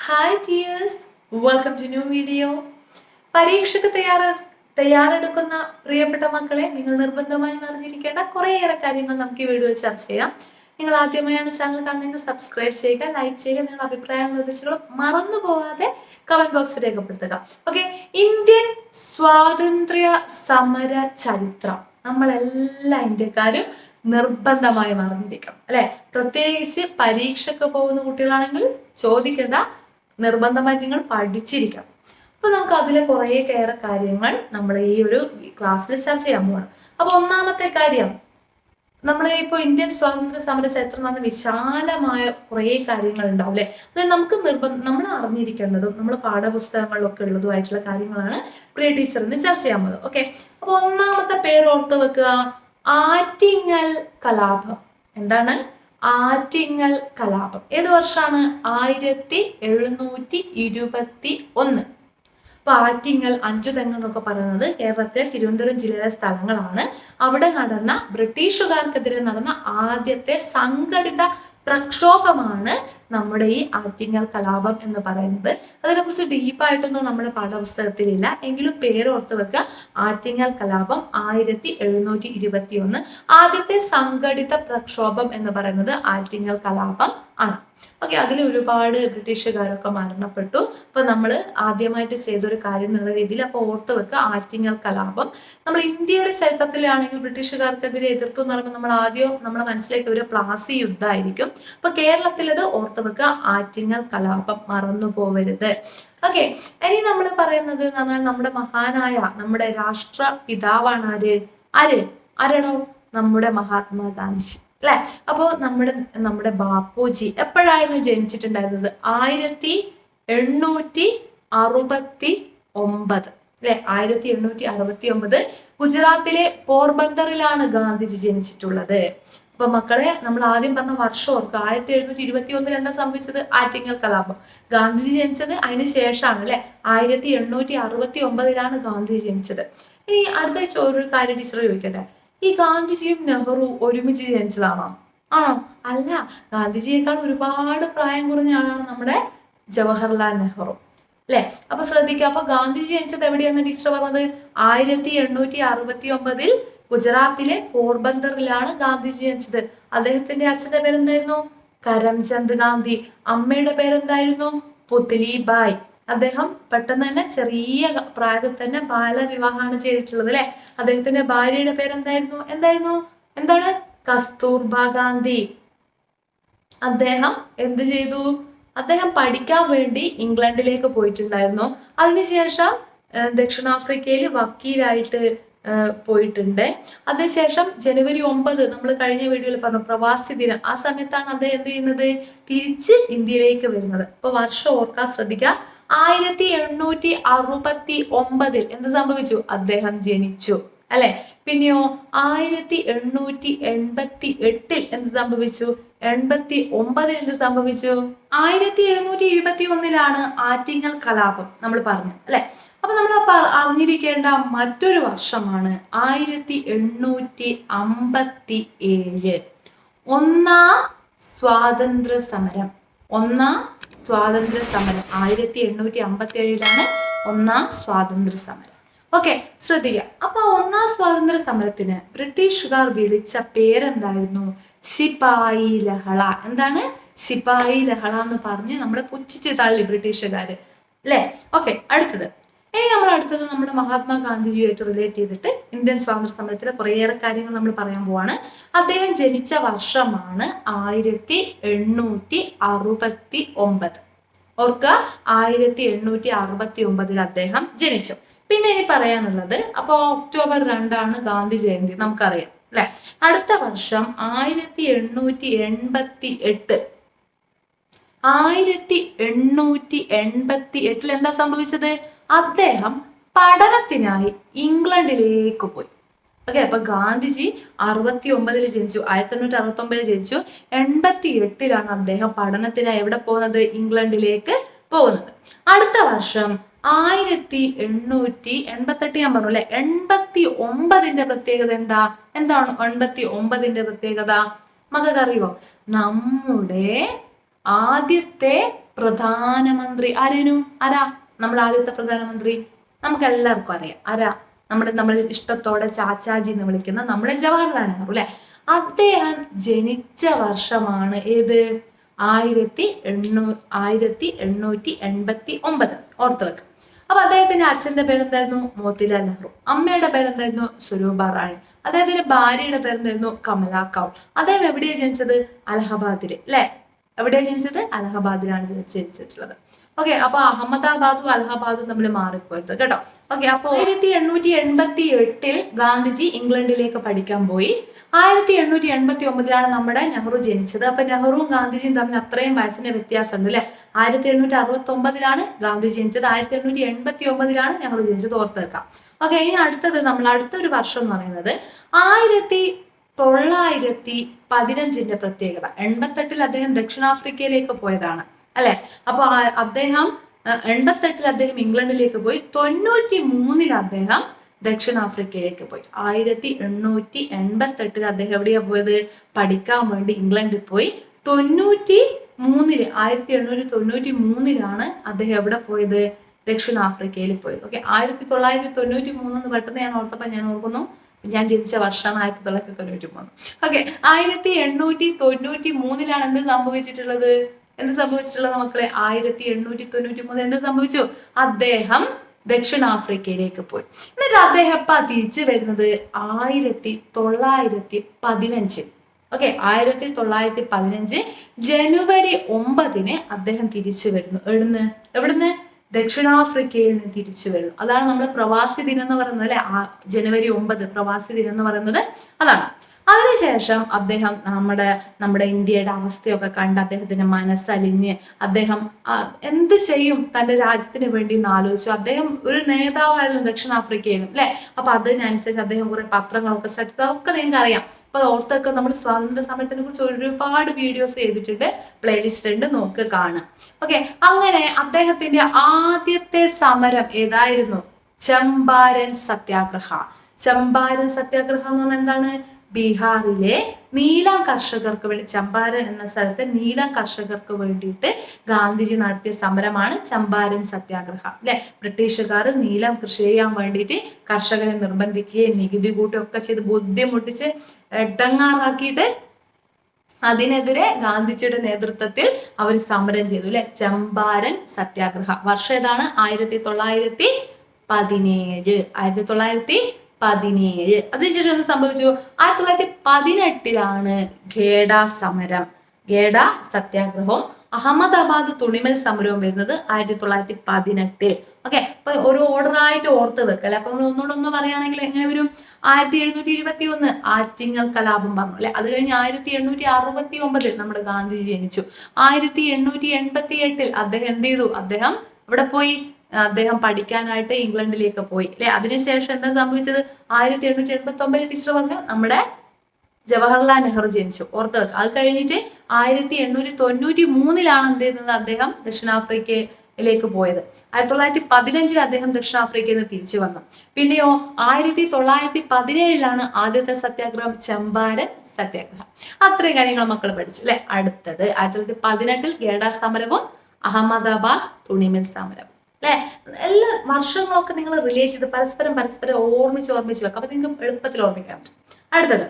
Hi dears, welcome to new video. പരീക്ഷയ്ക്ക് തയ്യാറെടുക്കുന്ന പ്രിയപ്പെട്ട മക്കളെ, നിങ്ങൾ നിർബന്ധമായും അറിഞ്ഞിരിക്കേണ്ട കുറേയേറെ കാര്യങ്ങൾ നമുക്ക് ഈ വീഡിയോയിൽ ചർച്ച ചെയ്യാം. നിങ്ങൾ ആദ്യമായാണ് ചാനൽ കാണുന്നതെങ്കിൽ സബ്സ്ക്രൈബ് ചെയ്യുക, ലൈക്ക് ചെയ്യുക, നിങ്ങളുടെ അഭിപ്രായങ്ങളും നിർദ്ദേശങ്ങളും മറന്നു പോവാതെ കമന്റ് ബോക്സിൽ രേഖപ്പെടുത്തുക. ഓക്കെ, ഇന്ത്യൻ സ്വാതന്ത്ര്യ സമര ചരിത്രം നമ്മളെല്ലാ ഇന്ത്യക്കാരും നിർബന്ധമായും അറിഞ്ഞിരിക്കണം അല്ലെ. പ്രത്യേകിച്ച് പരീക്ഷയ്ക്ക് പോകുന്ന കുട്ടികളാണെങ്കിൽ ചോദിക്കേണ്ട, നിർബന്ധമായി നിങ്ങൾ പഠിച്ചിരിക്കണം. അപ്പൊ നമുക്ക് അതിലെ കുറേയേറെ കാര്യങ്ങൾ നമ്മൾ ഈ ഒരു ക്ലാസ്സിൽ ചർച്ച ചെയ്യാൻ പോവാണ്. അപ്പൊ ഒന്നാമത്തെ കാര്യം, നമ്മൾ ഇപ്പോൾ ഇന്ത്യൻ സ്വാതന്ത്ര്യ സമര ചരിത്രം എന്ന് പറഞ്ഞ വിശാലമായ കുറേ കാര്യങ്ങൾ ഉണ്ടാവും അല്ലെ. അത് നമുക്ക് നമ്മൾ അറിഞ്ഞിരിക്കേണ്ടതും നമ്മൾ പാഠപുസ്തകങ്ങളിലൊക്കെ ഉള്ളതുമായിട്ടുള്ള കാര്യങ്ങളാണ് പ്രിയ ടീച്ചർ ഇന്ന് ചർച്ച ചെയ്യാൻ പോകുന്നത്. ഓക്കെ, അപ്പൊ ഒന്നാമത്തെ പേര് ഓർത്ത് വെക്കുക, ആറ്റിങ്ങൽ കലാപം. എന്താണ് ആറ്റിങ്ങൽ കലാപം? ഏത് വർഷമാണ്? 1721. അപ്പൊ ആറ്റിങ്ങൽ, അഞ്ചുതെങ്ങ് എന്നൊക്കെ പറയുന്നത് കേരളത്തിലെ തിരുവനന്തപുരം ജില്ലയിലെ സ്ഥലങ്ങളാണ്. അവിടെ നടന്ന ബ്രിട്ടീഷുകാർക്കെതിരെ നടന്ന ആദ്യത്തെ സംഘടിത പ്രക്ഷോഭമാണ് നമ്മുടെ ഈ ആറ്റിങ്ങൽ കലാപം എന്ന് പറയുന്നത്. അതിനെക്കുറിച്ച് ഡീപ്പായിട്ടൊന്നും നമ്മുടെ പാഠപുസ്തകത്തിലില്ല, എങ്കിലും പേരോർത്ത് വെക്കുക. ആറ്റിങ്ങൽ കലാപം 1721. ആദ്യത്തെ സംഘടിത പ്രക്ഷോഭം എന്ന് പറയുന്നത് ആറ്റിങ്ങൽ കലാപം ആണ്. ഓക്കെ, അതിൽ ഒരുപാട് ബ്രിട്ടീഷുകാരൊക്കെ മരണപ്പെട്ടു. അപ്പൊ നമ്മൾ ആദ്യമായിട്ട് ചെയ്തൊരു കാര്യം എന്നുള്ള രീതിയിൽ അപ്പൊ ഓർത്ത് വെക്കുക ആറ്റിങ്ങൽ കലാപം. നമ്മൾ ഇന്ത്യയുടെ ചരിത്രത്തിലാണെങ്കിൽ ബ്രിട്ടീഷുകാർക്കെതിരെ എതിർത്തു എന്ന് പറയുമ്പോൾ നമ്മൾ ആദ്യം നമ്മളെ മനസ്സിലേക്ക് ഒരു പ്ലാസി യുദ്ധമായിരിക്കും. അപ്പൊ കേരളത്തിലത് ഓർത്ത് വെക്കുക ആറ്റിങ്ങൽ കലാപം, മറന്നു പോവരുത്. ഓക്കെ, ഇനി നമ്മൾ പറയുന്നത് എന്ന് പറഞ്ഞാൽ നമ്മുടെ മഹാനായ നമ്മുടെ രാഷ്ട്ര പിതാവാണ് ആരാണോ? നമ്മുടെ മഹാത്മാഗാന്ധി അല്ലെ. അപ്പോ നമ്മുടെ ബാപ്പുജി എപ്പോഴായിരുന്നു ജനിച്ചിട്ടുണ്ടായിരുന്നത്? 1869 അല്ലെ. 1869 ഗുജറാത്തിലെ പോർബന്തറിലാണ് ഗാന്ധിജി ജനിച്ചിട്ടുള്ളത്. അപ്പൊ മക്കളെ, നമ്മൾ ആദ്യം പറഞ്ഞ വർഷം ഓർക്കുക. 1721 എന്താ സംഭവിച്ചത്? ആറ്റിങ്ങൽ കലാപം. ഗാന്ധിജി ജനിച്ചത് അതിന് ശേഷമാണ് അല്ലെ. 1869 ഗാന്ധിജി ജനിച്ചത്. ഇനി അടുത്ത ഒരു കാര്യം ടീച്ചർ ചോദിക്കട്ടെ, ഈ ഗാന്ധിജിയും നെഹ്റു ഒരുമിച്ച് ജനിച്ചതാണോ? ആണോ? അല്ല. ഗാന്ധിജിയേക്കാൾ ഒരുപാട് പ്രായം കുറഞ്ഞ ആളാണ് നമ്മുടെ ജവഹർലാൽ നെഹ്റു അല്ലെ. അപ്പൊ ശ്രദ്ധിക്കുക. അപ്പൊ ഗാന്ധിജി ജനിച്ചത് എവിടെയാന്ന് ടീച്ചർ പറഞ്ഞത്? 1869 ഗുജറാത്തിലെ പോർബന്തറിലാണ് ഗാന്ധിജി ജനിച്ചത്. അദ്ദേഹത്തിന്റെ അച്ഛന്റെ പേരെന്തായിരുന്നു? കരംചന്ദ് ഗാന്ധി. അമ്മയുടെ പേരെന്തായിരുന്നു? പുത്ലിബായ്. അദ്ദേഹം പെട്ടെന്ന് തന്നെ ചെറിയ പ്രായത്തിൽ തന്നെ ബാലവിവാഹമാണ് ചെയ്തിട്ടുള്ളത് അല്ലെ. അദ്ദേഹത്തിന്റെ ഭാര്യയുടെ എന്താണ്? കസ്തൂർബ ഗാന്ധി. അദ്ദേഹം എന്ത് ചെയ്തു? അദ്ദേഹം പഠിക്കാൻ വേണ്ടി ഇംഗ്ലണ്ടിലേക്ക് പോയിട്ടുണ്ടായിരുന്നു. അതിനുശേഷം ദക്ഷിണാഫ്രിക്കയിൽ വക്കീലായിട്ട് പോയിട്ടുണ്ട്. അതിനുശേഷം ജനുവരി 9 നമ്മൾ കഴിഞ്ഞ വീഡിയോയിൽ പറഞ്ഞു പ്രവാസി ദിനം, ആ സമയത്താണ് അദ്ദേഹം എന്ത് ചെയ്യുന്നത്? തിരിച്ച് ഇന്ത്യയിലേക്ക് വരുന്നത്. അപ്പൊ വർഷം ഓർക്കാൻ ശ്രദ്ധിക്കുക. 1869 എന്ത് സംഭവിച്ചു? അദ്ദേഹം ജനിച്ചു അല്ലെ. പിന്നെയോ 1888 എന്ത് സംഭവിച്ചു? 89 എന്ത് സംഭവിച്ചു? 1721 ആറ്റിങ്ങൽ കലാപം നമ്മൾ പറഞ്ഞു അല്ലെ. അപ്പൊ നമ്മൾ അറിഞ്ഞിരിക്കേണ്ട മറ്റൊരു വർഷമാണ് 1857. ഒന്നാം സ്വാതന്ത്ര്യ സമരം. 1857 ഒന്നാം സ്വാതന്ത്ര്യ സമരം. ഓക്കെ, ശ്രദ്ധിക്കുക. അപ്പൊ ഒന്നാം സ്വാതന്ത്ര്യ സമരത്തിന് ബ്രിട്ടീഷുകാർ വിളിച്ച പേരെന്തായിരുന്നു? ശിപായി ലഹള. എന്താണ്? ശിപായി ലഹള എന്ന് പറഞ്ഞ് നമ്മളെ പുച്ഛിച്ച് തള്ളി ബ്രിട്ടീഷുകാര് അല്ലെ. ഓക്കെ, അടുത്തത് നമ്മുടെ മഹാത്മാഗാന്ധിജിയുമായിട്ട് റിലേറ്റ് ചെയ്തിട്ട് ഇന്ത്യൻ സ്വാതന്ത്ര്യ സമരത്തിലെ കുറേയേറെ കാര്യങ്ങൾ നമ്മൾ പറയാൻ പോവാണ്. അദ്ദേഹം ജനിച്ച വർഷമാണ് 1869. ഓർക്കുക, 1869 അദ്ദേഹം ജനിച്ചു. പിന്നെ ഇനി പറയാനുള്ളത്, അപ്പൊ ഒക്ടോബർ 2 ഗാന്ധി ജയന്തി നമുക്കറിയാം അല്ലെ. അടുത്ത വർഷം 1888 എന്താ സംഭവിച്ചത്? അദ്ദേഹം പഠനത്തിനായി ഇംഗ്ലണ്ടിലേക്ക് പോയി. ഓക്കെ, അപ്പൊ ഗാന്ധിജി 69 ജനിച്ചു, 1869 ജനിച്ചു. 88 അദ്ദേഹം പഠനത്തിനായി എവിടെ പോകുന്നത്? ഇംഗ്ലണ്ടിലേക്ക് പോകുന്നത്. അടുത്ത വർഷം 1888 ഞാൻ പറഞ്ഞു അല്ലെ. 89 പ്രത്യേകത എന്താണ് 89 പ്രത്യേകത? മകൾക്ക് അറിയോ? നമ്മുടെ ആദ്യത്തെ പ്രധാനമന്ത്രി ആരാ നമ്മുടെ ആദ്യത്തെ പ്രധാനമന്ത്രി? നമുക്ക് എല്ലാവർക്കും അറിയാം ആരാ? നമ്മൾ ഇഷ്ടത്തോടെ ചാച്ചാജി എന്ന് വിളിക്കുന്ന നമ്മുടെ ജവഹർലാൽ നെഹ്റു അല്ലെ. അദ്ദേഹം ജനിച്ച വർഷമാണ് ഏത്? 1889. ഓർത്ത് വെക്കാം. അപ്പൊ അദ്ദേഹത്തിന്റെ അച്ഛന്റെ പേരെന്തായിരുന്നു? മോത്തിലാൽ നെഹ്റു. അമ്മയുടെ പേരെന്തായിരുന്നു? സ്വരൂപ റാണി. അദ്ദേഹത്തിന്റെ ഭാര്യയുടെ പേരെന്തായിരുന്നു? കമല കൗൾ. അദ്ദേഹം എവിടെയാണ് ജനിച്ചത്? അലഹബാദില് അല്ലെ. എവിടെയാണ് ജനിച്ചത്? അലഹബാദിലാണ് ജനിച്ചിട്ടുള്ളത്. ഓക്കെ, അപ്പൊ അഹമ്മദാബാദും അലഹബാദും തമ്മിൽ മാറിപ്പോയത് കേട്ടോ. ഓക്കെ, അപ്പൊ 1888 ഗാന്ധിജി ഇംഗ്ലണ്ടിലേക്ക് പഠിക്കാൻ പോയി. 1889 നമ്മുടെ നെഹ്റു ജനിച്ചത്. അപ്പൊ നെഹ്റുവും ഗാന്ധിജിയും തമ്മിൽ അത്രയും വയസ്സിന്റെ വ്യത്യാസമുണ്ട് അല്ലെ. 1869 ഗാന്ധി ജനിച്ചത്, 1889 നെഹ്റു ജനിച്ചത്. ഓർത്ത് വെക്കാം. ഓക്കെ, ഇനി അടുത്തൊരു വർഷം എന്ന് പറയുന്നത് 1915 പ്രത്യേകത. 88 അദ്ദേഹം ദക്ഷിണാഫ്രിക്കയിലേക്ക് പോയതാണ് അല്ലെ. അപ്പൊ അദ്ദേഹം 88 അദ്ദേഹം ഇംഗ്ലണ്ടിലേക്ക് പോയി. 93 അദ്ദേഹം ദക്ഷിണാഫ്രിക്കയിലേക്ക് പോയി. 1888 അദ്ദേഹം എവിടെയാ പോയത്? പഠിക്കാൻ വേണ്ടി ഇംഗ്ലണ്ടിൽ പോയി. 1893 അദ്ദേഹം എവിടെ പോയത്? ദക്ഷിണാഫ്രിക്കയിൽ പോയത്. ഓക്കെ, 1993 പെട്ടെന്ന് ഞാൻ ഓർത്തപ്പോ ഞാൻ ഓർക്കുന്നു ഞാൻ ജനിച്ച വർഷമാണ് 1993. ഓക്കെ, 1893 എന്ത് സംഭവിച്ചിട്ടുള്ളത് മക്കളെ? 1893 എന്ത് സംഭവിച്ചു? അദ്ദേഹം ദക്ഷിണാഫ്രിക്കയിലേക്ക് പോയി. എന്നിട്ട് അദ്ദേഹം തിരിച്ചു വരുന്നത് 1915. ഓക്കെ, 1915 ജനുവരി 9 അദ്ദേഹം തിരിച്ചു വരുന്നു. എവിടുന്ന്? ദക്ഷിണാഫ്രിക്കയിൽ നിന്ന് തിരിച്ചു വരുന്നു. അതാണ് നമ്മൾ പ്രവാസി ദിനം എന്ന് പറയുന്നത് അല്ലെ. ജനുവരി 9 പ്രവാസി ദിനം എന്ന് പറയുന്നത് അതാണ്. അതിനുശേഷം അദ്ദേഹം നമ്മുടെ ഇന്ത്യയുടെ അവസ്ഥയൊക്കെ കണ്ട് അദ്ദേഹത്തിന്റെ മനസ്സലിഞ്ഞ് അദ്ദേഹം എന്ത് ചെയ്യും തന്റെ രാജ്യത്തിന് വേണ്ടി എന്ന് ആലോചിച്ചു. അദ്ദേഹം ഒരു നേതാവായിരുന്നു ദക്ഷിണാഫ്രിക്കയിലും അല്ലെ. അപ്പൊ അതിനനുസരിച്ച് അദ്ദേഹം കുറെ പത്രങ്ങളൊക്കെ സ്റ്റാർട്ട്, അതൊക്കെ നിങ്ങൾക്ക് അറിയാം. അപ്പൊ ഓർത്തൊക്കെ നമ്മൾ സ്വാതന്ത്ര്യ സമരത്തിനെ കുറിച്ച് ഒരുപാട് വീഡിയോസ് ചെയ്തിട്ടുണ്ട്, പ്ലേലിസ്റ്റ് ഉണ്ട്, നോക്ക് കാണുക. ഓക്കെ, അങ്ങനെ അദ്ദേഹത്തിന്റെ ആദ്യത്തെ സമരം ഏതായിരുന്നു? ചമ്പാരൻ സത്യാഗ്രഹ. ചമ്പാരൻ സത്യാഗ്രഹം എന്ന് പറഞ്ഞാൽ എന്താണ്? ബീഹാറിലെ നീലം കർഷകർക്ക് വേണ്ടി, ചമ്പാരൻ എന്ന സ്ഥലത്തെ നീലം കർഷകർക്ക് വേണ്ടിയിട്ട് ഗാന്ധിജി നടത്തിയ സമരമാണ് ചമ്പാരൻ സത്യാഗ്രഹം അല്ലെ. ബ്രിട്ടീഷുകാർ നീലം കൃഷി ചെയ്യാൻ വേണ്ടിയിട്ട് കർഷകരെ നിർബന്ധിക്കുകയും നികുതി കൂട്ടുകയും ഒക്കെ ചെയ്ത് ബുദ്ധിമുട്ടിച്ച് എട്ടങ്ങാറാക്കിയിട്ട് അതിനെതിരെ ഗാന്ധിജിയുടെ നേതൃത്വത്തിൽ അവർ സമരം ചെയ്തു അല്ലെ. ചമ്പാരൻ സത്യാഗ്രഹ. വർഷം ഏതാണ്? 1917. 1917. അതിനുശേഷം എന്ത് സംഭവിച്ചു? 1918 ഖേഡ സമരം, ഖേഡ സത്യാഗ്രഹവും അഹമ്മദാബാദ് തുണിമൽ സമരവും വരുന്നത് 1918. ഓക്കെ, അപ്പൊ ഒരു ഓർഡറായിട്ട് ഓർത്ത് വെക്കല്ലേ. അപ്പൊ നമ്മൾ ഒന്നുകൂടെ പറയുകയാണെങ്കിൽ എങ്ങനെ വരും? 1721 ആറ്റിങ്ങൽ കലാപം പറഞ്ഞു അല്ലെ. അത് കഴിഞ്ഞ് 1869 നമ്മുടെ ഗാന്ധിജി ജനിച്ചു. 1888 അദ്ദേഹം എന്ത് ചെയ്തു? അദ്ദേഹം ഇവിടെ പോയി, അദ്ദേഹം പഠിക്കാനായിട്ട് ഇംഗ്ലണ്ടിലേക്ക് പോയി അല്ലെ. അതിനുശേഷം എന്താ സംഭവിച്ചത്? 1889 ടീച്ചർ പറഞ്ഞു നമ്മുടെ ജവഹർലാൽ നെഹ്റു ജനിച്ചു. ഓർത്ത് വെക്കുക. അത് കഴിഞ്ഞിട്ട് 1893 എന്ത് ചെയ്യുന്നത്? അദ്ദേഹം ദക്ഷിണാഫ്രിക്കയിലേക്ക് പോയത്. 1915 അദ്ദേഹം ദക്ഷിണാഫ്രിക്കയിൽ നിന്ന് തിരിച്ചു വന്നു. പിന്നെയോ 1917 ആദ്യത്തെ സത്യാഗ്രഹം ചമ്പാരൻ സത്യാഗ്രഹം. അത്രയും കാര്യങ്ങൾ മക്കൾ പഠിച്ചു അല്ലെ. അടുത്തത് 1918 ഖേഡ സമരവും അഹമ്മദാബാദ് തുണിമിൽ സമരവും അല്ലെ. എല്ലാ വർഷങ്ങളൊക്കെ നിങ്ങൾ റിലേറ്റ് ചെയ്ത് പരസ്പരം ഓർമ്മിച്ച് വെക്കാം. അപ്പൊ നിങ്ങൾക്ക് എളുപ്പത്തിൽ ഓർമ്മിക്കാൻ പറ്റും. അടുത്തത്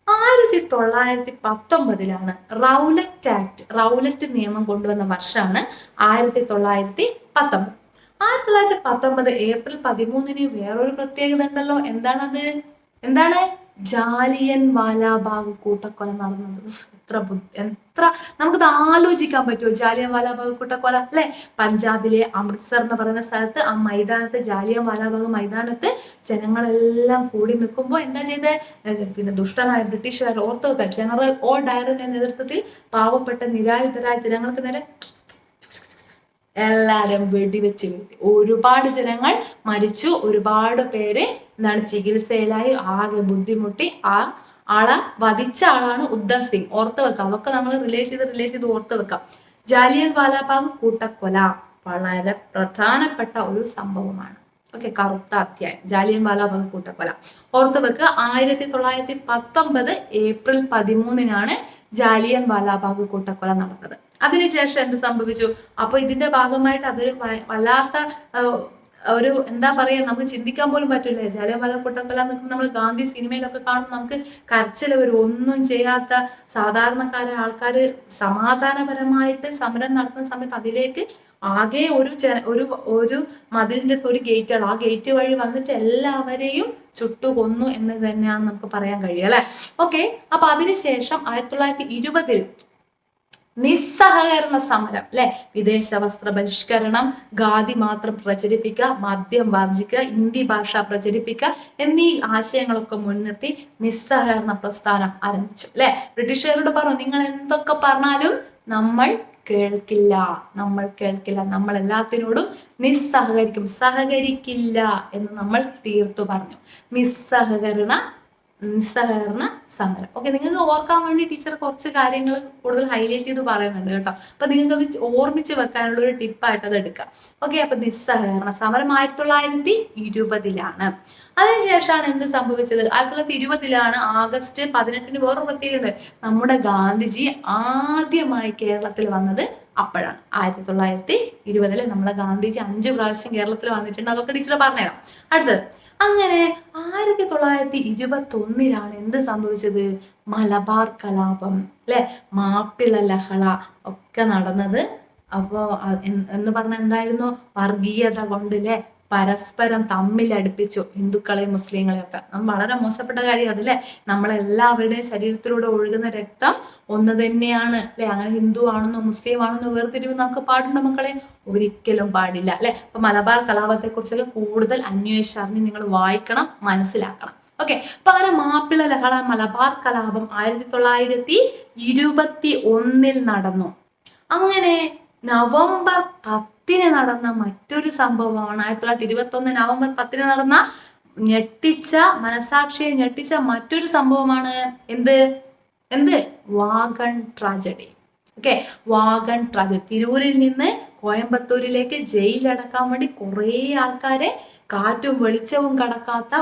1919 റൗലറ്റ് ആക്ട്, റൗലറ്റ് നിയമം കൊണ്ടുവന്ന വർഷമാണ് 1919. 1919 ഏപ്രിൽ 13 വേറൊരു പ്രത്യേകത ഉണ്ടല്ലോ. എന്താണ്? ജാലിയൻ വാലാബാഗ് കൂട്ടക്കൊല നടന്നത്. എത്ര നമുക്കത് ആലോചിക്കാൻ പറ്റുമോ? ജാലിയൻ വാലാബാഗ് കൂട്ടക്കൊല അല്ലെ. പഞ്ചാബിലെ അമൃത്സർ എന്ന് പറയുന്ന സ്ഥലത്ത് ആ മൈതാനത്ത്, ജാലിയൻ വാലാബാഗ് മൈതാനത്ത് ജനങ്ങളെല്ലാം കൂടി നിൽക്കുമ്പോൾ എന്താ ചെയ്തത്? പിന്നെ ദുഷ്ടനായ ബ്രിട്ടീഷുകാർ, ഓർത്ത് വെക്കുക, ജനറൽ ഓ ഡയറിന്റെ നേതൃത്വത്തിൽ പാവപ്പെട്ട നിരായുധരായ ജനങ്ങൾക്ക് നേരെ എല്ലാരും വെടിവെച്ച് വീഴ്ത്തി. ഒരുപാട് ജനങ്ങൾ മരിച്ചു. ഒരുപാട് പേര് ചികിത്സയിലായി ആകെ ബുദ്ധിമുട്ടി. ആളെ വധിച്ച ആളാണ് ഉദ്ധം സിംഗ്. ഓർത്ത് വെക്കാം. അതൊക്കെ നമ്മൾ റിലേറ്റ് ചെയ്ത് ഓർത്ത് വെക്കാം. ജാലിയൻ വാലാബാഗ് കൂട്ടക്കൊല വളരെ പ്രധാനപ്പെട്ട ഒരു സംഭവമാണ്. ഓക്കെ, കറുത്ത അധ്യായം, ജാലിയൻ വാലാബാഗ് കൂട്ടക്കൊല ഓർത്ത് വെക്കുക. 1919 ഏപ്രിൽ 13 ജാലിയൻ വാലാബാഗ് കൂട്ടക്കൊല നടന്നത്. അതിനുശേഷം എന്ത് സംഭവിച്ചു? അപ്പൊ ഇതിന്റെ ഭാഗമായിട്ട് അതൊരു വല്ലാത്ത ഒരു എന്താ പറയാ, നമുക്ക് ചിന്തിക്കാൻ പോലും പറ്റില്ല. ജാലിയൻവാല കൂട്ടക്കൊല എന്നൊക്കെ നമ്മൾ ഗാന്ധി സിനിമയിലൊക്കെ കാണുമ്പോൾ നമുക്ക് കരച്ചിൽ വരും. ഒന്നും ചെയ്യാത്ത സാധാരണക്കാരെ ആൾക്കാർ സമാധാനപരമായിട്ട് സമരം നടത്തുന്ന സമയത്ത് അതിലേക്ക് ആകെ ഒരു മതിലിന്റെ അടുത്ത് ഒരു ഗേറ്റാണ്, ആ ഗേറ്റ് വഴി വന്നിട്ട് എല്ലാവരെയും ചുട്ടുകൊന്നു എന്ന് തന്നെയാണ് നമുക്ക് പറയാൻ കഴിയുക, അല്ലെ? ഓക്കെ, അപ്പൊ അതിനുശേഷം 1920 നിസ്സഹകരണ സമരം, അല്ലെ? വിദേശ വസ്ത്ര ബഹിഷ്കരണം, ഖാദി മാത്രം പ്രചരിപ്പിക്കുക, മദ്യം വർജിക്കുക, ഹിന്ദി ഭാഷ പ്രചരിപ്പിക്കുക എന്നീ ആശയങ്ങളൊക്കെ മുൻനിർത്തി നിസ്സഹകരണ പ്രസ്ഥാനം ആരംഭിച്ചു, അല്ലെ? ബ്രിട്ടീഷുകാരോട് പറഞ്ഞു, നിങ്ങൾ എന്തൊക്കെ പറഞ്ഞാലും നമ്മൾ കേൾക്കില്ല, നമ്മൾ എല്ലാത്തിനോടും സഹകരിക്കില്ല എന്ന് നമ്മൾ തീർത്തു പറഞ്ഞു. നിസ്സഹകരണ സമരം. ഓക്കെ, നിങ്ങൾക്ക് ഓർക്കാൻ വേണ്ടി ടീച്ചർ കുറച്ച് കാര്യങ്ങൾ കൂടുതൽ ഹൈലൈറ്റ് ചെയ്ത് പറയുന്നുണ്ട് കേട്ടോ. അപ്പൊ നിങ്ങൾക്ക് അത് ഓർമ്മിച്ച് വെക്കാനുള്ള ഒരു ടിപ്പായിട്ട് അത് എടുക്കാം. ഓക്കെ, അപ്പൊ നിസ്സഹകരണ സമരം 1920 അതിനുശേഷമാണ് എന്ത് സംഭവിച്ചത്? 1920 ആഗസ്റ്റ് 18 വേറൊരു പ്രത്യേകത, നമ്മുടെ ഗാന്ധിജി ആദ്യമായി കേരളത്തിൽ വന്നത് അപ്പോഴാണ്. 1920 നമ്മുടെ ഗാന്ധിജി 5 പ്രാവശ്യം കേരളത്തിൽ വന്നിട്ടുണ്ട്. അതൊക്കെ ടീച്ചർ പറഞ്ഞുതരാം. അടുത്തത്, അങ്ങനെ 1921 എന്ത് സംഭവിച്ചത്? മലബാർ കലാപം, അല്ലെ? മാപ്പിള ലഹള ഒക്കെ നടന്നത്. അപ്പോ എന്ന് പറഞ്ഞ എന്തായിരുന്നു? വർഗീയത കൊണ്ട്, അല്ലെ, പരസ്പരം തമ്മിലടുപ്പിച്ചു ഹിന്ദുക്കളെയും മുസ്ലിങ്ങളെയും ഒക്കെ. വളരെ മോശപ്പെട്ട കാര്യം അതല്ലേ? നമ്മളെല്ലാവരുടെയും ശരീരത്തിലൂടെ ഒഴുകുന്ന രക്തം ഒന്ന് തന്നെയാണ്, അല്ലെ? അങ്ങനെ ഹിന്ദു ആണെന്നോ മുസ്ലിം ആണെന്നോ വേർതിരിവ് നമുക്ക് പാടുണ്ടോ മക്കളെ? ഒരിക്കലും പാടില്ല, അല്ലെ? അപ്പൊ മലബാർ കലാപത്തെ കുറിച്ചൊക്കെ കൂടുതൽ അന്വേഷിച്ചറിഞ്ഞ് നിങ്ങൾ വായിക്കണം, മനസ്സിലാക്കണം. ഓക്കെ, അപ്പൊ അങ്ങനെ മാപ്പിള ലഹള, മലബാർ കലാപം 1921 നടന്നു. അങ്ങനെ നവംബർ 10 നടന്ന മറ്റൊരു സംഭവമാണ് 1921 നവംബർ 10 നടന്ന മനസാക്ഷിയെ ഞെട്ടിച്ച മറ്റൊരു സംഭവമാണ് എന്ത് wagon tragedy. Okay, wagon tragedy. തിരൂരിൽ നിന്ന് കോയമ്പത്തൂരിലേക്ക് ജയിലടക്കാൻ വേണ്ടി കുറെ ആൾക്കാരെ കാറ്റും വെളിച്ചവും കടക്കാത്ത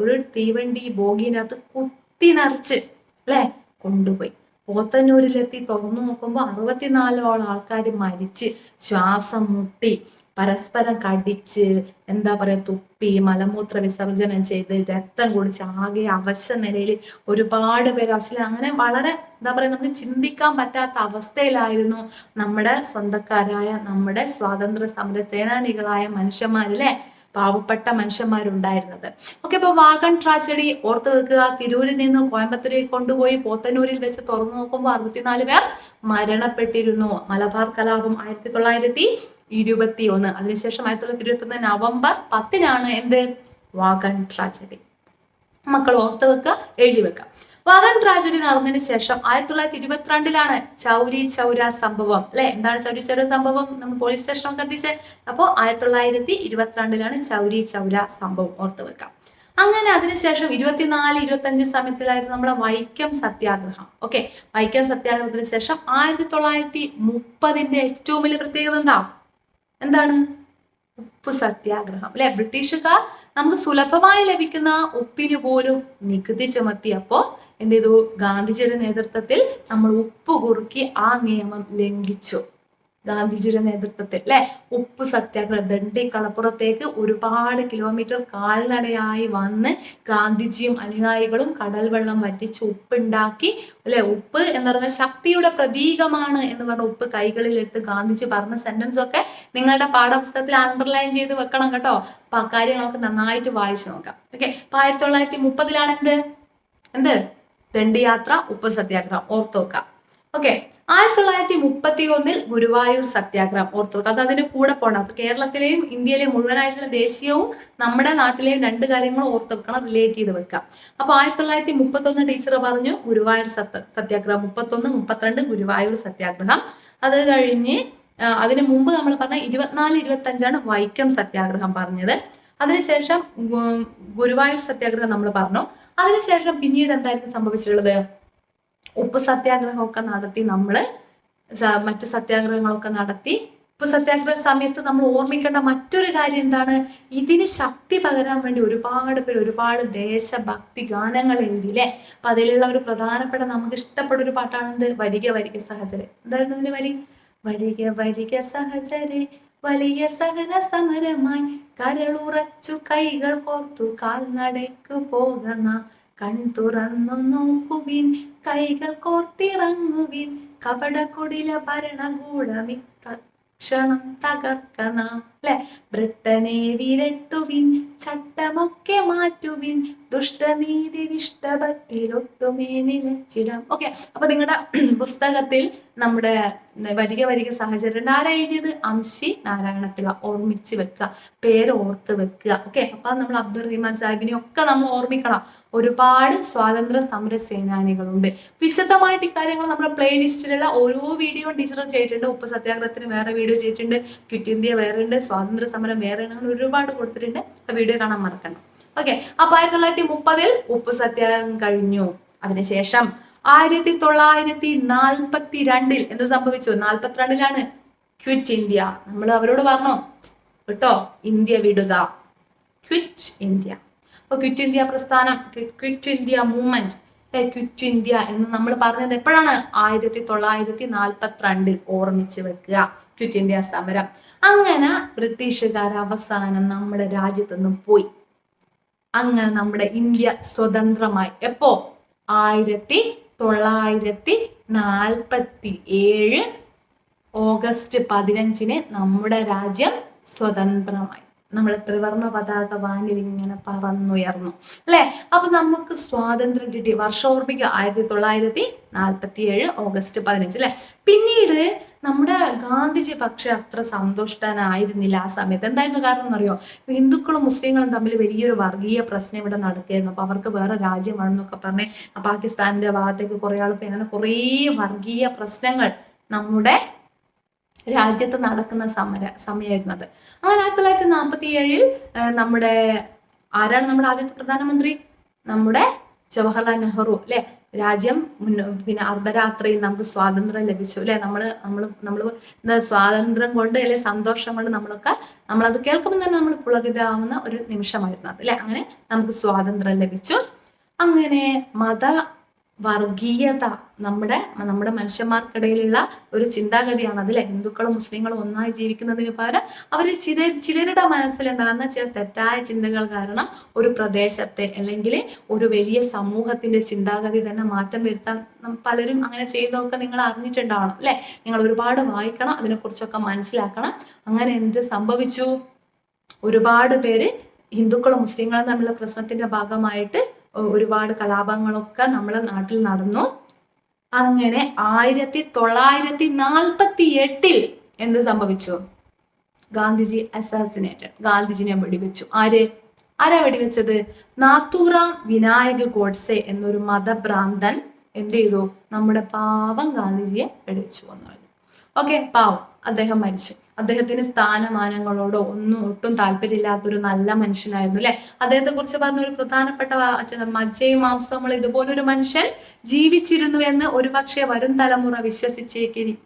ഒരു തീവണ്ടി ബോഗിനകത്ത് കുത്തി നിറച്ച്, അല്ലെ, കൊണ്ടുപോയി. പോത്തന്നൂരിലെത്തി തുറന്നു നോക്കുമ്പോൾ 64 ആൾക്കാർ മരിച്ച്, ശ്വാസം മുട്ടി, പരസ്പരം കടിച്ച്, എന്താ പറയാ, തുപ്പി, മലമൂത്ര വിസർജനം ചെയ്ത്, രക്തം കുടിച്ച് ആകെ അവശ നിലയിൽ ഒരുപാട് പേര് അങ്ങനെ വളരെ എന്താ പറയാ, നമുക്ക് ചിന്തിക്കാൻ പറ്റാത്ത അവസ്ഥയിലായിരുന്നു നമ്മുടെ സ്വന്തക്കാരായ, നമ്മുടെ സ്വാതന്ത്ര്യ സമര സേനാനികളായ മനുഷ്യന്മാരിലെ പാവപ്പെട്ട മനുഷ്യന്മാരുണ്ടായിരുന്നത്. ഓക്കെ, അപ്പൊ വാഗൺ ട്രാജഡി ഓർത്ത് വെക്കുക. തിരൂരിൽ നിന്ന് കോയമ്പത്തൂരിൽ കൊണ്ടുപോയി പോത്തന്നൂരിൽ വെച്ച് തുറന്നു നോക്കുമ്പോൾ 64 പേർ മരണപ്പെട്ടിരുന്നു. മലബാർ കലാപം 1921. അതിനുശേഷം 1921 നവംബർ 10 എന്ത്? Wagon tragedy. മക്കൾ ഓർത്ത് വെക്കുക, എഴുതി വെക്കുക. വാഗൺ ട്രാജഡി നടന്നതിന് ശേഷം 1922 ചൗരി ചൗര സംഭവം, അല്ലെ? എന്താണ് ചൗരി ചൗര സംഭവം? നമ്മൾ പോലീസ് സ്റ്റേഷനൊക്കെ എത്തിച്ച്. അപ്പോൾ 1922 ചൗരി ചൗര സംഭവം ഓർത്ത് വെക്കാം. അങ്ങനെ അതിനുശേഷം 24-25 സമയത്തിലായിരുന്നു നമ്മളെ വൈക്കം സത്യാഗ്രഹം. ഓക്കെ, വൈക്കം സത്യാഗ്രഹത്തിന് ശേഷം 1930 ഏറ്റവും വലിയ പ്രത്യേകത എന്താണ്? ഉപ്പ് സത്യാഗ്രഹം, അല്ലെ? ബ്രിട്ടീഷുകാർ നമുക്ക് സുലഭമായി ലഭിക്കുന്ന ഉപ്പിന് പോലും നികുതി ചുമത്തിയപ്പോ എന്ത് ചെയ്തു? ഗാന്ധിജിയുടെ നേതൃത്വത്തിൽ നമ്മൾ ഉപ്പ് കുറുക്കി ആ നിയമം ലംഘിച്ചു. ഗാന്ധിജിയുടെ നേതൃത്വത്തിൽ, അല്ലെ? ഉപ്പ് സത്യാഗ്രഹം. ദണ്ഡി കളപ്പുറത്തേക്ക് ഒരുപാട് കിലോമീറ്റർ കാൽനടയായി വന്ന് ഗാന്ധിജിയും അനുയായികളും കടൽ വെള്ളം വറ്റിച്ച് ഉപ്പുണ്ടാക്കി, അല്ലെ? ഉപ്പ് എന്ന് പറയുന്ന ശക്തിയുടെ പ്രതീകമാണ് എന്ന് പറഞ്ഞ ഉപ്പ് കൈകളിൽ എടുത്ത് ഗാന്ധിജി പറഞ്ഞ സെന്റൻസ് ഒക്കെ നിങ്ങളുടെ പാഠപുസ്തകത്തിൽ അണ്ടർലൈൻ ചെയ്ത് വെക്കണം കേട്ടോ. അപ്പൊ ആ കാര്യങ്ങളൊക്കെ നന്നായിട്ട് വായിച്ചു നോക്കാം. ഓക്കെ, അപ്പൊ 1930 എന്ത്? ദണ്ഡിയാത്ര, ഉപ്പ് സത്യാഗ്രഹം ഓർത്തു വെക്കാം. ഓക്കെ, 1931 ഗുരുവായൂർ സത്യാഗ്രഹം ഓർത്തു വെക്കുക. അത് അതിന്റെ കൂടെ പോകണം. അപ്പൊ കേരളത്തിലെയും ഇന്ത്യയിലെയും മുഴുവനായിട്ടുള്ള ദേശീയവും നമ്മുടെ നാട്ടിലെയും 2 കാര്യങ്ങളും ഓർത്തു വെക്കണം, റിലേറ്റ് ചെയ്ത് വെക്കാം. അപ്പൊ 1931 ടീച്ചർ പറഞ്ഞു ഗുരുവായൂർ സത്യാഗ്രഹം. 31, 32 ഗുരുവായൂർ സത്യാഗ്രഹം. അത് കഴിഞ്ഞ് അതിന് മുമ്പ് നമ്മൾ പറഞ്ഞ 24-25 വൈക്കം സത്യാഗ്രഹം പറഞ്ഞത്. അതിനുശേഷം ഗുരുവായൂർ സത്യാഗ്രഹം നമ്മൾ പറഞ്ഞു. അതിനുശേഷം പിന്നീട് എന്തായിരുന്നു സംഭവിച്ചിട്ടുള്ളത്? ഉപ്പ് സത്യാഗ്രഹമൊക്കെ നടത്തി, നമ്മള് മറ്റു സത്യാഗ്രഹങ്ങളൊക്കെ നടത്തി ഉപ്പ് സത്യാഗ്രഹ സമയത്ത് നമ്മൾ ഓർമ്മിക്കേണ്ട മറ്റൊരു കാര്യം എന്താണ്? ഇതിന് ശക്തി പകരാൻ വേണ്ടി ഒരുപാട് പേര് ഒരുപാട് ദേശഭക്തി ഗാനങ്ങൾ എഴുതി അല്ലെ. അപ്പൊ അതിലുള്ള ഒരു പ്രധാനപ്പെട്ട നമുക്ക് ഇഷ്ടപ്പെട്ട ഒരു പാട്ടാണ് എന്ത്? വരിക വരിക സഹചരെ. എന്തായിരുന്നു അതിന്റെ വരി? വരിക വരിക സഹചരെ വലിയ സഹന സമരമായി കരളുറച്ചു കൈകൾ കോർത്തു കാൽനടയ്ക്കു പോകണ കൺ തുറന്നു നോക്കുവിൻ കൈകൾ കോർത്തിറങ്ങുവിൻ കപട കുടില ഭരണകൂടമി ക്ഷണം തകർക്കണം അല്ലെ. ബ്രിട്ടനെ വിരട്ടുവിൻ ചട്ടമൊക്കെ മാറ്റുവിൻ ദുഷ്ടനീതി വിഷ്ടഭത്തിലൊട്ടുമേ നിലച്ചിടം. ഓക്കെ, അപ്പൊ നിങ്ങളുടെ പുസ്തകത്തിൽ നമ്മുടെ വരിക വരിക സഹചര്യം ആരാ എഴുതിയത്? അംശി നാരായണപിള്ള. ഓർമ്മിച്ച് വെക്കുക, പേര് ഓർത്ത് വെക്കുക. ഓക്കെ, അപ്പൊ നമ്മൾ അബ്ദുൾ റഹ്മാൻ സാഹിബിനെ ഒക്കെ നമ്മൾ ഓർമ്മിക്കണം. ഒരുപാട് സ്വാതന്ത്ര്യ സമര സേനാനികളുണ്ട്. വിശദമായിട്ട് ഇക്കാര്യങ്ങൾ നമ്മുടെ പ്ലേലിസ്റ്റിലുള്ള ഓരോ വീഡിയോ ടീച്ചർ ചെയ്തിട്ടുണ്ട്. ഉപ്പ് സത്യാഗ്രഹത്തിന് വേറെ വീഡിയോ ചെയ്തിട്ടുണ്ട്, ക്വിറ്റ് ഇന്ത്യ വേറെ ഉണ്ട്, സ്വാതന്ത്ര്യ സമരം വേറെ ഉണ്ട്, അങ്ങനെ ഒരുപാട് കൊടുത്തിട്ടുണ്ട്. ആ വീഡിയോ കാണാൻ മറക്കണം. ഓക്കെ, അപ്പൊ 1930 ഉപ്പ് സത്യാഗ്രഹം കഴിഞ്ഞു. അതിനുശേഷം 1942 എന്ത് സംഭവിച്ചു? 42 ക്വിറ്റ് ഇന്ത്യ. നമ്മൾ അവരോട് പറഞ്ഞു കേട്ടോ, ഇന്ത്യ വിടുക, ക്വിറ്റ് ഇന്ത്യ. അപ്പൊ ക്വിറ്റ് ഇന്ത്യ പ്രസ്ഥാനം, quit India movement, quit India എന്ന് നമ്മൾ പറഞ്ഞത് എപ്പോഴാണ്? 1942 ഓർമ്മിച്ച് വെക്കുക, ക്വിറ്റ് ഇന്ത്യ സമരം. അങ്ങനെ ബ്രിട്ടീഷുകാർ അവസാനം നമ്മുടെ രാജ്യത്ത് നിന്നും പോയി. അങ്ങനെ നമ്മുടെ ഇന്ത്യ സ്വതന്ത്രമായി. എപ്പോ? 1947 ഓഗസ്റ്റ് 15 നമ്മുടെ രാജ്യം സ്വതന്ത്രമായി. നമ്മുടെ ത്രിവർണ്ണ പതാക വാനിൽ ഇങ്ങനെ പറന്നുയർന്നു അല്ലെ. അപ്പൊ നമുക്ക് സ്വാതന്ത്ര്യം കിട്ടി. വർഷം ഓർമ്മിക്കുക, 1947 ഓഗസ്റ്റ് 15 അല്ലെ. പിന്നീട് നമ്മുടെ ഗാന്ധിജി പക്ഷെ അത്ര സന്തുഷ്ടനായിരുന്നില്ല ആ സമയത്ത്. എന്തായിരുന്നു കാരണം എന്നറിയോ? ഹിന്ദുക്കളും മുസ്ലിങ്ങളും തമ്മിൽ വലിയൊരു വർഗീയ പ്രശ്നം ഇവിടെ നടക്കുകയായിരുന്നു. അപ്പൊ അവർക്ക് വേറെ രാജ്യം വേണമെന്നൊക്കെ പറഞ്ഞ് പാകിസ്ഥാന്റെ ഭാഗത്തേക്ക് കുറെ ആൾ പോയി. അങ്ങനെ കുറേ വർഗീയ പ്രശ്നങ്ങൾ നമ്മുടെ രാജ്യത്ത് നടക്കുന്ന സമയമായിരുന്നത്. അങ്ങനെ 1947 നമ്മുടെ ആരാണ് നമ്മുടെ ആദ്യത്തെ പ്രധാനമന്ത്രി? നമ്മുടെ ജവഹർലാൽ നെഹ്റു അല്ലെ. രാജ്യം പിന്നെ അർദ്ധരാത്രിയിൽ നമുക്ക് സ്വാതന്ത്ര്യം ലഭിച്ചു അല്ലെ. നമ്മള് സ്വാതന്ത്ര്യം കൊണ്ട് അല്ലെ സന്തോഷം കൊണ്ട് നമ്മളത് കേൾക്കുമ്പോൾ തന്നെ നമ്മൾ പുളകിതമാവുന്ന ഒരു നിമിഷമായിരുന്നു അത് അല്ലെ. അങ്ങനെ നമുക്ക് സ്വാതന്ത്ര്യം ലഭിച്ചു. അങ്ങനെ വർഗീയത നമ്മുടെ മനുഷ്യന്മാർക്കിടയിലുള്ള ഒരു ചിന്താഗതിയാണ് അതിലെ. ഹിന്ദുക്കളും മുസ്ലിങ്ങളും ഒന്നായി ജീവിക്കുന്നതിന് പകരം അവർ ചിലരുടെ മനസ്സിലുണ്ടാകുന്ന ചില തെറ്റായ ചിന്തകൾ കാരണം ഒരു പ്രദേശത്തെ അല്ലെങ്കിൽ ഒരു വലിയ സമൂഹത്തിന്റെ ചിന്താഗതി തന്നെ മാറ്റം വരുത്താൻ പലരും അങ്ങനെ ചെയ്യുന്നതൊക്കെ നിങ്ങൾ അറിഞ്ഞിട്ടുണ്ടാവണം അല്ലെ. നിങ്ങൾ ഒരുപാട് വായിക്കണം, അതിനെക്കുറിച്ചൊക്കെ മനസ്സിലാക്കണം. അങ്ങനെ എന്ത് സംഭവിച്ചു? ഒരുപാട് പേര് ഹിന്ദുക്കളും മുസ്ലിങ്ങളും തമ്മിലുള്ള പ്രശ്നത്തിന്റെ ഭാഗമായിട്ട് ഒരുപാട് കലാപങ്ങളൊക്കെ നമ്മളെ നാട്ടിൽ നടന്നു. അങ്ങനെ 1948 എന്ത് സംഭവിച്ചു? ഗാന്ധിജി അസാസിനേറ്റഡ്. ഗാന്ധിജിനെ വെടിവെച്ചു. ആരാ വെടിവെച്ചത്? നാത്തൂറാം വിനായക് ഗോഡ്സെ എന്നൊരു മതഭ്രാന്തൻ എന്ത് ചെയ്തു? നമ്മുടെ പാവം ഗാന്ധിജിയെ വെടിവെച്ചു എന്ന് പറഞ്ഞു. ഓക്കെ, പാവം, അദ്ദേഹം മരിച്ചു. അദ്ദേഹത്തിന് സ്ഥാനമാനങ്ങളോടോ ഒട്ടും താല്പര്യമില്ലാത്തൊരു നല്ല മനുഷ്യനായിരുന്നു അല്ലെ. അദ്ദേഹത്തെ കുറിച്ച് പറഞ്ഞ ഒരു പ്രധാനപ്പെട്ട മജ്ജയും മാംസവും ഇതുപോലൊരു മനുഷ്യൻ ജീവിച്ചിരുന്നു എന്ന് ഒരുപക്ഷെ വരും തലമുറ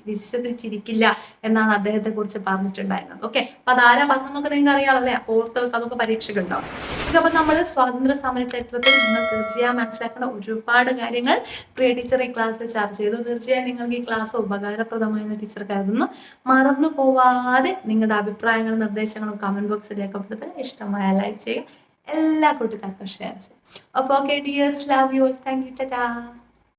വിശ്വസിച്ചിരിക്കില്ല എന്നാണ് അദ്ദേഹത്തെ കുറിച്ച് പറഞ്ഞിട്ടുണ്ടായിരുന്നത്. ഓക്കെ, അപ്പൊ അതാരാ പറഞ്ഞെന്നൊക്കെ നിങ്ങൾക്ക് അറിയാമല്ലേ. അപ്പൊ ഓർത്ത് അതൊക്കെ പരീക്ഷയ്ക്കുണ്ടാവും. അപ്പൊ നമ്മൾ സ്വാതന്ത്ര്യ സമര ചരിത്രത്തിൽ നിങ്ങൾ തീർച്ചയായും മനസ്സിലാക്കേണ്ട ഒരുപാട് കാര്യങ്ങൾ പ്രിയ ടീച്ചർ ഈ ക്ലാസ്സിൽ ചർച്ച ചെയ്തു. തീർച്ചയായും നിങ്ങൾക്ക് ഈ ക്ലാസ് ഉപകാരപ്രദമായെന്ന് ടീച്ചർ കരുതുന്നു. മറന്നു പോവാതെ നിങ്ങളുടെ അഭിപ്രായങ്ങളും നിർദ്ദേശങ്ങളും കമന്റ് ബോക്സിൽ രേഖപ്പെടുത്തുക. ഇഷ്ടമായ ലൈക്ക് ചെയ്യുക, എല്ലാ കൂട്ടുകാർക്കും ഷെയർ ചെയ്യുക. അപ്പോൾ okay dears, love you all, thank you, Tata.